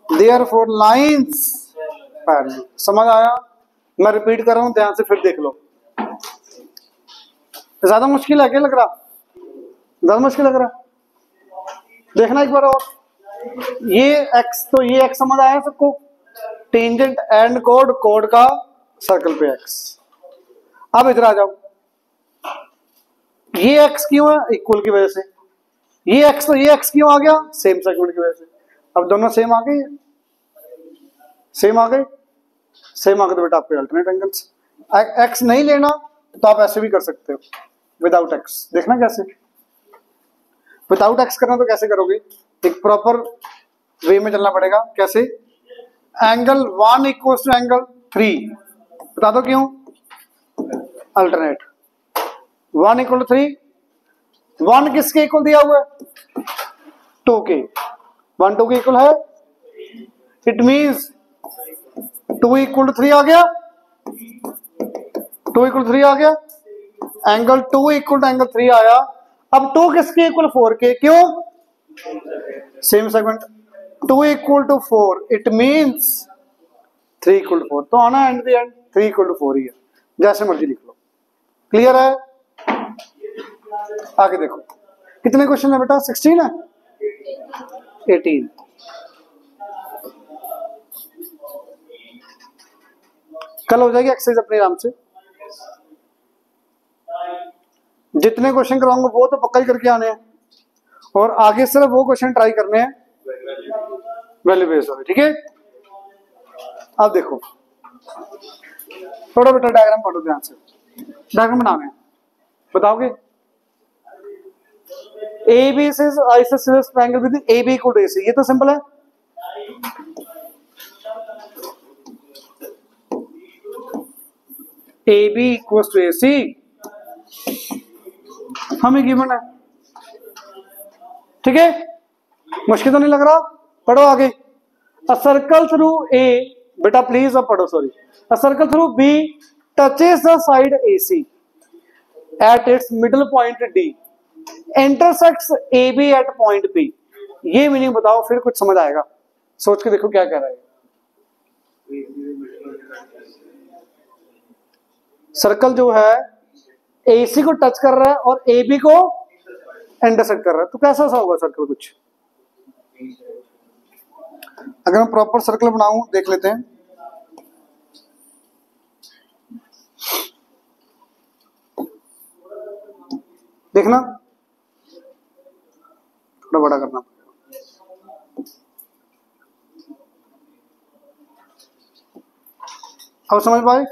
therefore lines parallel. समझ आया? मैं रिपीट कर रहा हूं, ध्यान से फिर देख लो। ज्यादा मुश्किल है क्या लग रहा? ज्यादा मुश्किल लग रहा? देखना एक बार और। ये x, तो ये x समझ आया सबको? टेंजेंट एंड कोड, कोड का सर्कल पे x। अब इधर आ जाओ, ये x क्यों है? इक्वल की वजह से। ये x, तो ये x क्यों आ गया? सेम सेगमेंट की वजह से। अब दोनों सेम आ गए, सेम आ गए, सेम आ गए तो बेटा आपके अल्टरनेट एंगल्स। x नहीं लेना तो आप ऐसे भी कर सकते हो विदाउट x। देखना कैसे? विदाउट x करना तो कैसे करोगे? एक प्रॉपर वे में चलना पड़ेगा। कैसे? एंगल 1 इक्वल टू एंगल 3, बता दो क्यों? Alternate 1 equal to 3। 1 किसके इक्वल दिया हुआ है? 2 के। 1 2 के इक्वल है, इट मींस 2 इक्वल टू 3 आ गया। 2 इक्वल 3 आ गया। एंगल 2 इक्वल टू एंगल 3 आया। अब 2 किसके इक्वल? 4 के। क्यों? Same segment. 2 equal to 4, it means 3 equal to 4। तो आना and the end 3 equal to 4 ही है, जैसे मर्जी लिख लो। क्लियर है? आगे देखो कितने क्वेश्चन है बेटा, 16 है, 18। कल हो जाएगी एक्सरसाइज अपने आराम से। जितने क्वेश्चन कराऊंगा वो तो पक्का ही करके आने हैं, और आगे सिर्फ वो क्वेश्चन ट्राई करने हैं वैल्यू बेस्ड वाले, ठीक है। अब देखो थोड़ा बेटा डायग्राम पढ़ो ध्यान से, डायग्राम बनाना है, बताओगे। AB is isosceles triangle with AB equal to AC, ये तो सिंपल है। AB equals to AC हमें गिवन है, ठीक है, मुश्किल तो नहीं लग रहा। पढ़ो आगे। अ सर्कल थ्रू ए, बेटा प्लीज अब पढ़ो, sorry. A circle through B touches the side AC at its middle point D intersects AB at point P। ये मीनिंग बताओ फिर कुछ समझ आएगा, सोच के देखो क्या कह रहा है। सर्कल जो है AC को टच कर रहा है और AB को इंटरसेक्ट कर रहा है, तो कैसा सा होगा सर्कल कुछ। अगर मैं प्रॉपर सर्कल बनाऊं देख लेते हैं। देखना थोड़ा बड़ा करना पड़ेगा। अब समझ पाए,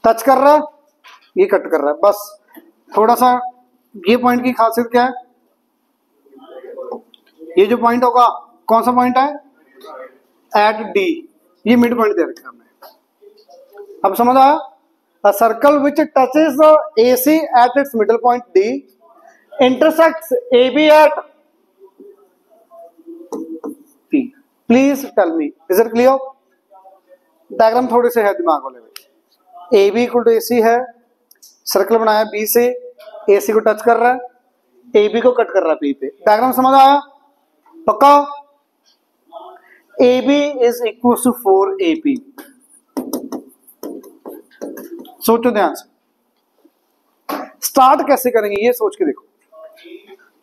टच कर रहा है, ये कट कर रहा है, बस थोड़ा सा। ये पॉइंट की खासियत क्या है, ये जो पॉइंट होगा कौन सा पॉइंट है, एट डी, ये मिड पॉइंट दे रखा हमने। अब समझ आया। A circle which touches the AC at its middle point D intersects AB at P। Please tell me, is it clear? Diagram थोड़े से है दिमाग वाले में। AB इक्वल टू AC है, सर्कल बनाया B से, AC को टच कर रहा है, AB को कट कर रहा है P पे। डायग्राम समझ आया पक्का। AB is equal to 4AP। सोचो ध्यान से, स्टार्ट कैसे करेंगे ये सोच के देखो।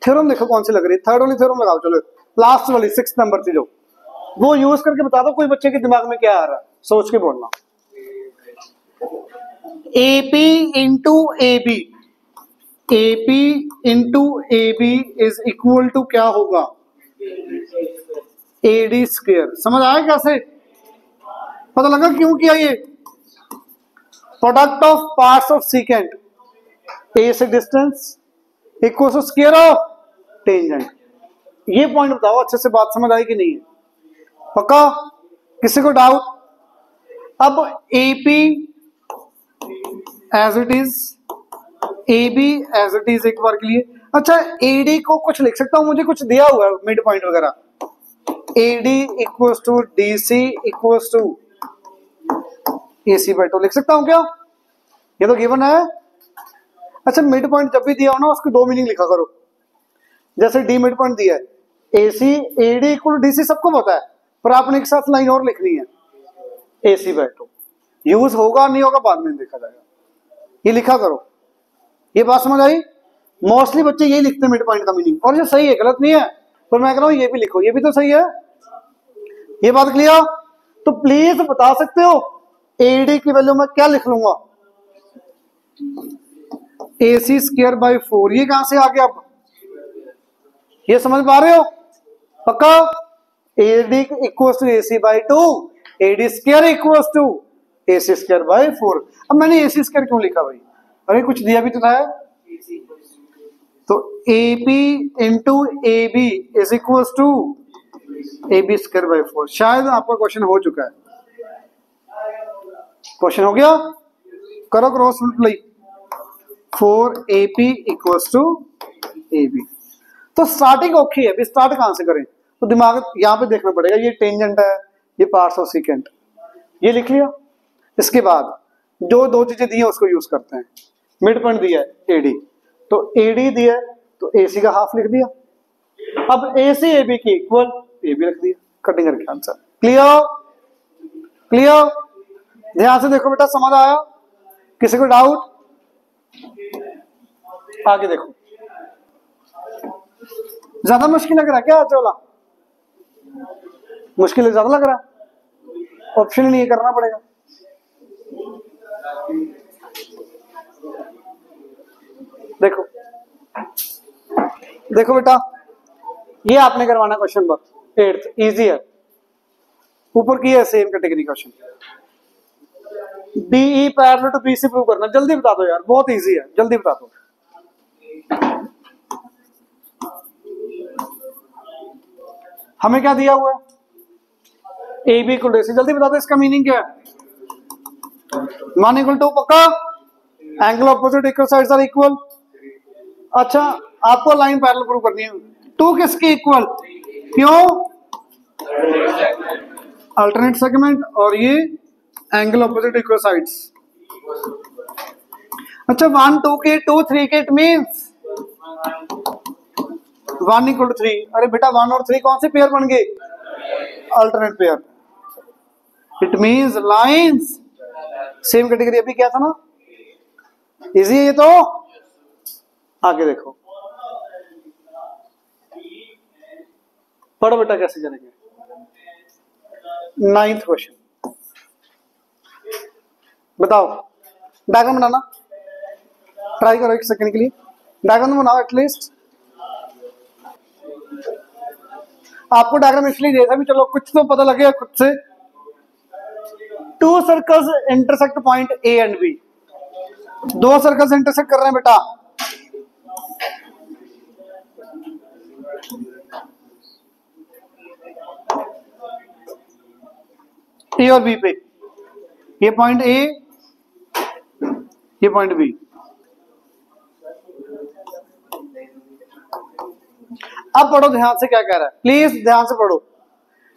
थ्योरम देखो कौन सी लग रही है, थर्ड वाली थ्योरम लगाओ, चलो लास्ट वाली 6 नंबर थी जो, वो यूज करके बता दो कोई बच्चे के दिमाग में क्या आ रहा है, सोच के बोलना। AP into AB, AP into AB is equal to क्या होगा, AD स्क्वायर। समझ आया कैसे, पता लगा क्यों किया ये। Product of parts of secant, A से distance equal to square of tangent. ये पॉइंट बताओ अच्छे से, बात समझ आई कि नहीं है, पक्का। किसी को डाउट। अब AP as it is, AB as it is एक बार के लिए। अच्छा AD को कुछ लिख सकता हूं, मुझे कुछ दिया हुआ है मिड पॉइंट वगैरह। AD equals to DC equals to AC by 2 लिख सकता हूं क्या, ये तो गिवन है। अच्छा मिड पॉइंट जब भी दिया हो ना उसकी 2 मीनिंग लिखा करो। जैसे D मिड पॉइंट दिया है, AC AD equal to DC सबको पता है, पर आपने एक साथ लाइन और लिखनी है, AC बाय 2। यूज होगा नहीं होगा बाद में देखा जाएगा, ये लिखा करो। ये बात समझ आई। मोस्टली बच्चे यही लिखते हैं मिड पॉइंट का मीनिंग, और ये सही है, गलत नहीं है, पर मैं कह रहा हूं ये भी लिखो, ये भी तो सही है। ये बात क्लियर। तो प्लीज बता सकते हो AD की वैल्यू में क्या लिख लूंगा, AC स्क्वायर बाय 4। ये कहां से आ गया, अब ये समझ पा रहे हो पक्का। AD equal to AC by 2, AD square equal to AC square by 4। अब मैंने AC स्क्वायर क्यों लिखा भाई, अरे कुछ दिया भी तो था। तो AP into AB is equal to AB square by 4। शायद आपका क्वेश्चन हो चुका है, क्वेश्चन हो गया, करो cross multiply. 4AP equals to AB। तो स्टार्टिंग ओके है, अभी स्टार्ट कहां से करें, तो दिमाग यहां पे देखना पड़ेगा। ये टेंजेंट है, ये पार्ट्स ऑफ सीकेंट, ये लिख लिया। इसके बाद जो 2 चीजें दी है उसको यूज करते हैं। मिड पॉइंट दिया है AD, तो AD दिया है तो AC का हाफ लिख दिया। अब AC AB की इक्वल, AB रख दिया, कटिंग करके आंसर। Clear clear. ध्यान से देखो बेटा, समझ आया। किसी को डाउट? आगे देखो, ज्यादा मुश्किल लग रहा है क्या आज वाला? मुश्किल ज्यादा लग रहा है, ऑप्शन ही नहीं करना पड़ेगा। देखो देखो बेटा, ये आपने करवाना क्वेश्चन नंबर 8, इजी है, ऊपर की है same category question. DE parallel to BC prove करना, जल्दी बता दो यार, बहुत इजी है, जल्दी बता दो। हमें क्या दिया हुआ है? A B equal to C, जल्दी बता दो इसका मीनिंग क्या है? 1 इक्वल टू पक्का, angle opposite equal sides are equal. अच्छा, आपको लाइन पैरेलल प्रूव करनी है। 2 किसकी इक्वल? क्यों? अल्टरनेट सेगमेंट, और ये एंगल ऑपोजिट इक्वल साइड्स। अच्छा, 1 2 के 2 3 के, इट मींस 1 इक्वल टू 3। अरे बेटा 1 और 3 कौन से पेयर बन गए? Alternate pair. It means lines same category. अभी क्या था ना, इजी है ये तो। आगे देखो, पढ़ो बेटा कैसे करेंगे। 9th क्वेश्चन, बताओ डायग्राम बनाना, ट्राई करो 1 सेकंड के लिए, डायग्राम बनाओ एटलीस्ट। आपको डायग्राम इसलिए दिया था भी चलो कुछ तो पता लगे खुद से। 2 circles intersect point A and B, 2 circles intersect कर रहे हैं बेटा। ए और बी पे, ये पॉइंट ए, ये पॉइंट बी। अब पढ़ो ध्यान से क्या कह रहा है, प्लीज ध्यान से पढ़ो।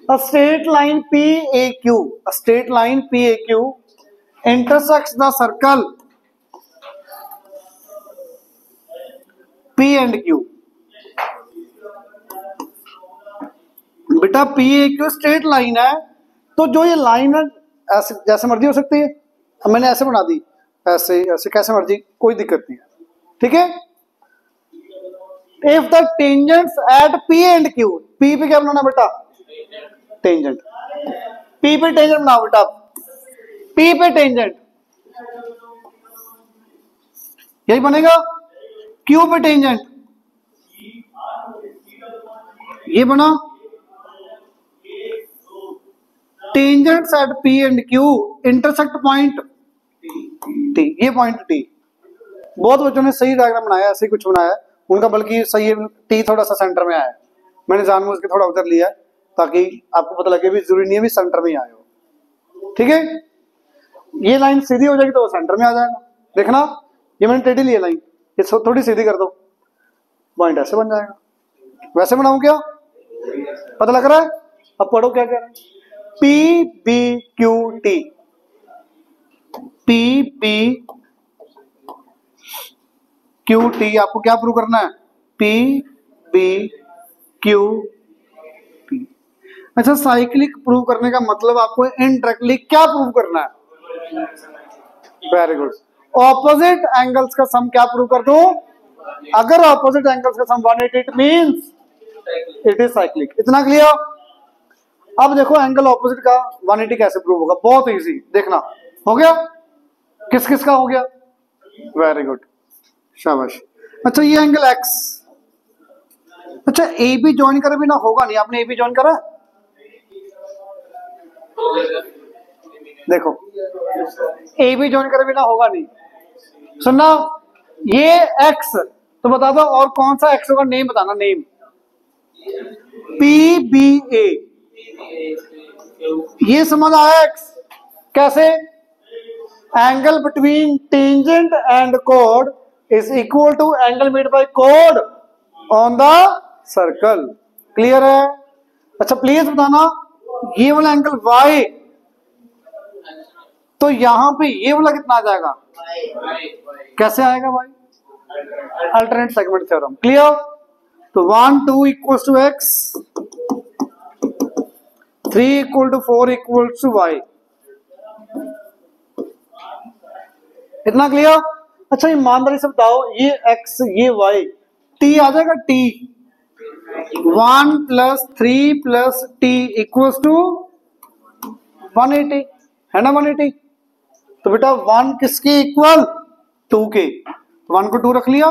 A straight line PAQ, a straight line PAQ intersects the circle P and Q। बेटा PAQ स्ट्रेट लाइन है, तो जो ये लाइन है ऐसे जैसे मर्जी हो सकती है। अब मैंने ऐसे बना दी, ऐसे ऐसे कैसे मर्जी, कोई दिक्कत नहीं है, ठीक है। If the tangents at P and Q, P पे क्या बनाना बेटा? टेंजेंट। P पे टेंजेंट बनाओ बेटा, P पे टेंजेंट यही बनेगा। Q पे टेंजेंट ये बना। Tangents at P and Q intersect point T, ये पॉइंट T। बहुत बच्चों ने सही डायग्राम बनाया, ऐसे कुछ बनाया उनका, बल्कि सही है, T थोड़ा सा सेंटर में आया है। मैंने जानबूझ के थोड़ा उधर लिया है ताकि आपको पता लगे भी जरूरी नहीं है भी सेंटर में ही आए हो, ठीक है। ये लाइन सीधी हो जाएगी तो वो सेंटर में आ जाएगा। देखना, ये मैंने टेढ़ी ली लाइन, ये थोड़ी सीधी कर दो, पॉइंट ऐसे बन जाएगा। वैसे बनाऊं क्या? पता लग रहा है? अब पढ़ो क्या कह रहे हैं। P B Q T, P B Q T, आपको क्या प्रूव करना है? P B Q T. अच्छा, साइक्लिक प्रूव करने का मतलब आपको इनडायरेक्टली क्या प्रूव करना है? Very good. ऑपोजिट एंगल्स का सम क्या प्रूव कर दूं? अगर ऑपोजिट एंगल्स का सम 180, it means it is cyclic. इतना क्लियर? अब देखो एंगल ऑपोजिट का 180 कैसे प्रूव होगा, बहुत इजी, देखना। हो गया? किस किस का हो गया? वेरी गुड, शाबाश। अच्छा, ये एंगल एक्स, अच्छा ए बी ज्वाइन करे बिना होगा नहीं। आपने ए बी ज्वाइन करा? देखो ए बी ज्वाइन करे बिना होगा नहीं। सुनना, ये एक्स तो बता दो, और कौन सा एक्स होगा? नेम बताना, नेम। पी बी ए, ये समझ आया एक्स कैसे? Angle between tangent and code is equal to angle made by कोड ऑन द सर्कल। क्लियर है? अच्छा प्लीज बताना, ये वाला एंगल y, तो यहां पे ये वाला कितना आ जाएगा? कैसे आएगा y? Alternate segment theorem. Clear? तो 1 2 equals to x, 3 equal to 4 equals to y। इतना क्लियर? अच्छा ईमानदारी से बताओ, ये x ये y, t आ जाएगा t, 1 + 3 + t = 180 है ना, 180। तो बेटा 1 किसके इक्वल? 2 के। 1 को 2 रख लिया,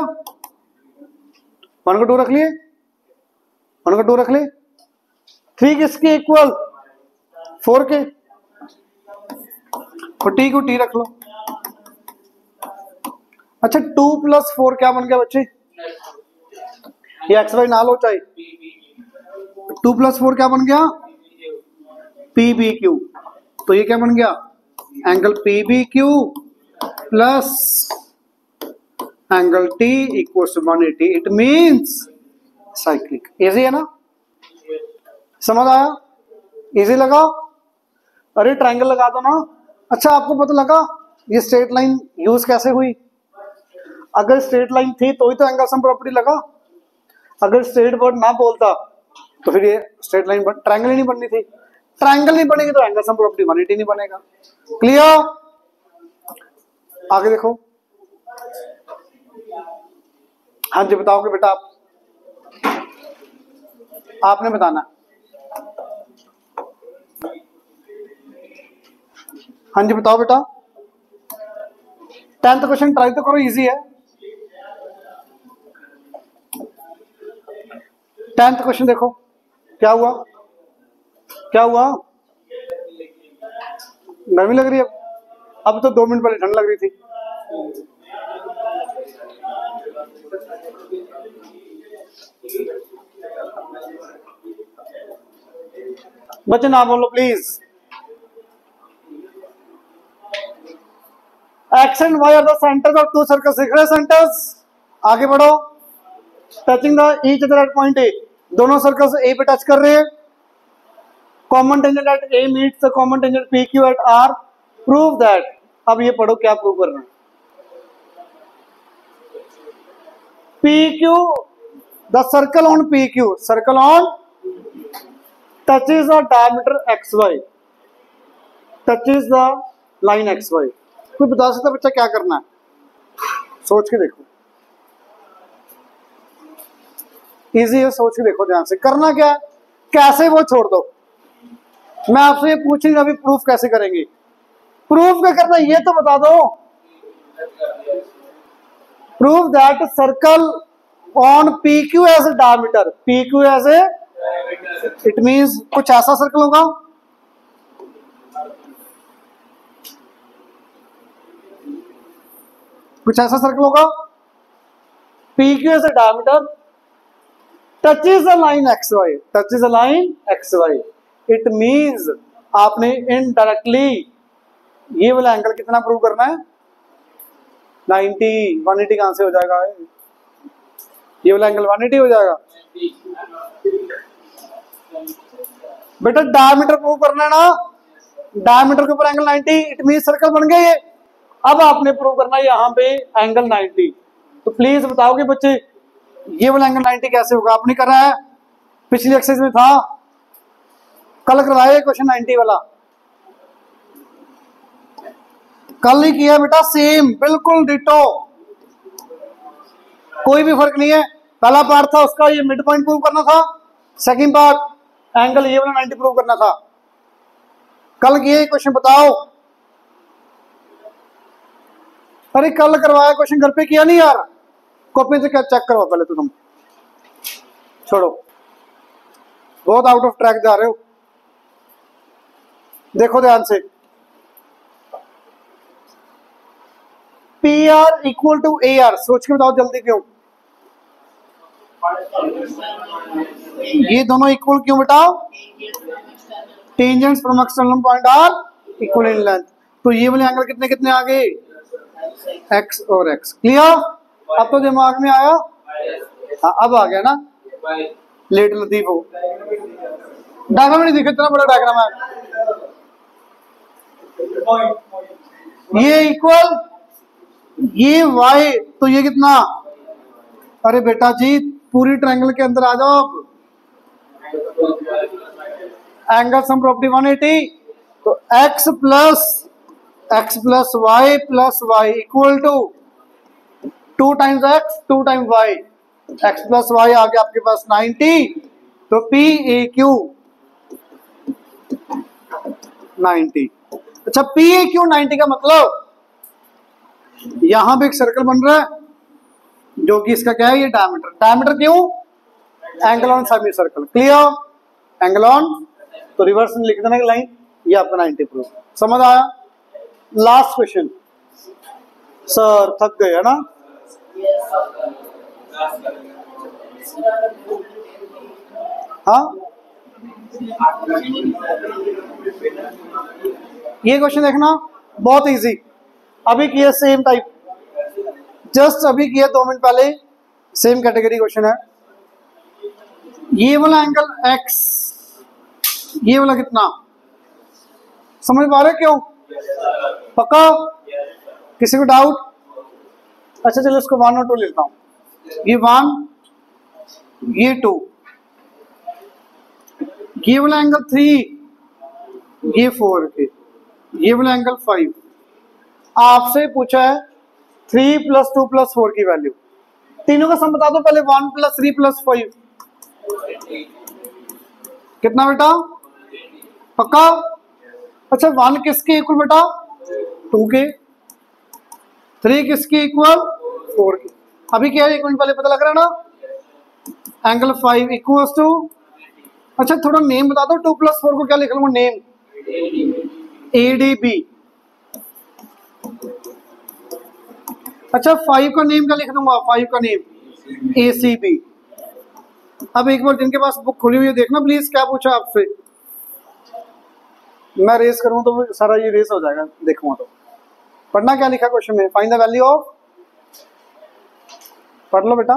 1 को 2 रख लिए, 1 को 2 रख ले। 3 किसके इक्वल? 4 के। और t को t रख लो। अच्छा 2 + 4 क्या बन गया बच्चे? ये एक्स वाई ना लो चाहे, 2 + 4 क्या बन गया? PBQ। तो ये क्या बन गया? Angle PBQ plus angle T = 180। It means cyclic. Easy है ना? समझ आया? इजी लगा? अरे ट्रायंगल लगा दो ना। अच्छा आपको पता लगा ये स्ट्रेट लाइन यूज कैसे हुई? अगर स्ट्रेट लाइन थी तो ही तो एंगल सम प्रॉपर्टी लगा। अगर स्ट्रेट वर्ड ना बोलता तो फिर ये स्ट्रेट लाइन ट्रायंगल ही नहीं बननी थी। ट्रायंगल नहीं बनेगी तो एंगल सम प्रॉपर्टी 180 नहीं बनेगा। क्लियर? आगे देखो। हाँ जी बताओगे बेटा आप, आपने बताना। हाँ जी बताओ बेटा। 10th क्वेश्चन ट्राई तो करो, इजी है। 10th क्वेश्चन देखो क्या हुआ, क्या हुआ? गर्मी लग रही है? अब तो 2 मिनट पहले ठंड लग रही थी। बच्चे ना बोलो please. X and Y are the centers of 2 circles। दिख रहे सेंटर्स? आगे बढ़ो। Touching the each other at point A. दोनों सर्कल्स ए पे टच कर रहे हैं। Common tangent at A meets the common tangent PQ at R। Prove that. अब ये पढ़ो क्या प्रूव कर रहे हैं। PQ, the circle on PQ, circle on touches the diameter XY, touches the line XY। कोई बता सकता बच्चा क्या करना है? सोच के देखो, इजी है, सोच के देखो ध्यान से। करना क्या है, कैसे वो छोड़ दो। मैं आपसे ये पूछ रही हूं अभी प्रूफ कैसे करेंगे? प्रूफ क्या करना ये तो बता दो। Prove that circle on PQ as a diameter, PQ as a, it means कुछ ऐसा सर्कल होगा, कुछ ऐसा सर्कल होगा, PQ as a diameter touches the line XY, touches the line XY। It means आपने इनडायरेक्टली ये वाला एंगल कितना प्रूव करना है? 90। 180 कहां से हो जाएगा? ये वाला एंगल 180 हो जाएगा बेटा। डायमीटर प्रूव करना है ना, डायमीटर के ऊपर एंगल 90। इट मीन सर्कल बन गया ये। अब आपने प्रूव करना है यहाँ पे एंगल 90। तो प्लीज बताओगे बच्चे ये वाला एंगल 90 कैसे होगा? आपने करा है, पिछली एक्सरसाइज में था, कल करवाया क्वेश्चन 90 वाला, कल ही किया बेटा। सेम बिल्कुल डिटो, कोई भी फर्क नहीं है। पहला पार्ट था उसका ये मिड पॉइंट प्रूव करना था, सेकंड पार्ट एंगल ये वाला 90 प्रूव करना था। कल किए क्वेश्चन बताओ। अरे कल करवाया क्वेश्चन, घर पे किया नहीं यार? कॉपी से क्या चेक करो पहले तो तुम। छोड़ो, बहुत आउट ऑफ ट्रैक जा रहे हो। देखो ध्यान से, PR = AR। सोच के बताओ जल्दी क्यों? ये दोनों इक्वल क्यों बताओ? Tangents from external point are equal in length. तो ये वाले एंगल कितने कितने आ गए? X और X। क्लियर? अब तो दिमाग में आया? हाँ अब आ गया ना। लेट लतीफ हो, डायग्राम नहीं दिखा, इतना बड़ा डायग्राम है। ये इक्वल, ये Y, तो ये कितना? अरे बेटा जी पूरी ट्रायंगल के अंदर आ जाओ आप। एंगल सम प्रॉपर्टी 180, तो X + x plus Y equal to 2 times x 2 times y, x plus Y आ गया आपके पास 90, तो पी ए क्यू 90। अच्छा पी ए क्यू 90 का मतलब यहां पे एक सर्कल बन रहा है जो कि इसका क्या है, ये डायमीटर। डायमीटर क्यों? Angle on semi circle. Clear? Angle on, तो रिवर्स में लिख देना कि लाइन, ये आपका 90 प्रूफ। समझ आया? Last question. सर थक गए है ना? हाँ, ये क्वेश्चन देखना बहुत इजी, अभी किया सेम टाइप, जस्ट अभी किया 2 मिनट पहले, सेम कैटेगरी क्वेश्चन है। ये वाला एंगल x, ये वाला कितना, समझ पा रहे क्यों? पक्का? किसी को डाउट? अच्छा चलो इसको 1 और 2 लेता हूं। ये 1, ये 2, ये वाला एंगल 3, ये 4 के, ये वाला एंगल 5। आपसे पूछा है 3 + 2 + 4 की वैल्यू, तीनों का सम बता दो पहले। 1 + 3 + 5 कितना बेटा? पक्का? अच्छा 1 किसके इक्वल बेटा? 2 के। 3 किसके इक्वल? 4 के। अभी क्या है, 1 मिनट पहले पता लग रहा है ना? एंगल 5 इक्वल्स टू, अच्छा थोड़ा नेम बता दो, 2 + 4 को क्या लिख लूंगा नेम? ADB। अच्छा 5 का नेम क्या लिख दूंगा? 5 का नेम ACB। अब एक बार जिनके पास बुक खुली हुई है देखना प्लीज, क्या पूछा आपसे। मैं रेस करूं तो सारा ये रेस हो जाएगा, देखूंगा तो। पढ़ना क्या लिखा क्वेश्चन में, फाइंड द वैल्यू ऑफ, पढ़ लो बेटा।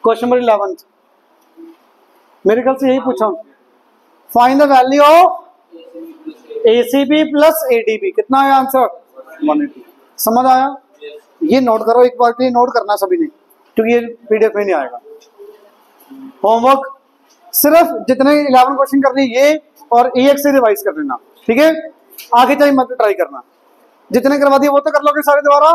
क्वेश्चन नंबर 11 मेरे ख्याल से यही पूछा, find the value of ACB + ADB। कितना आया आंसर? 180। समझ आया? ये नोट करो, एक बार के लिए नोट करना सभी ने, क्योंकि ये PDF में नहीं आएगा। होमवर्क सिर्फ जितने 11 क्वेश्चन करने ये और एक से रिवाइज कर लेना, ठीक है? आगे चाहिए मत ट्राई करना, जितने करवा दिए वो तो कर लोगे सारे दोबारा।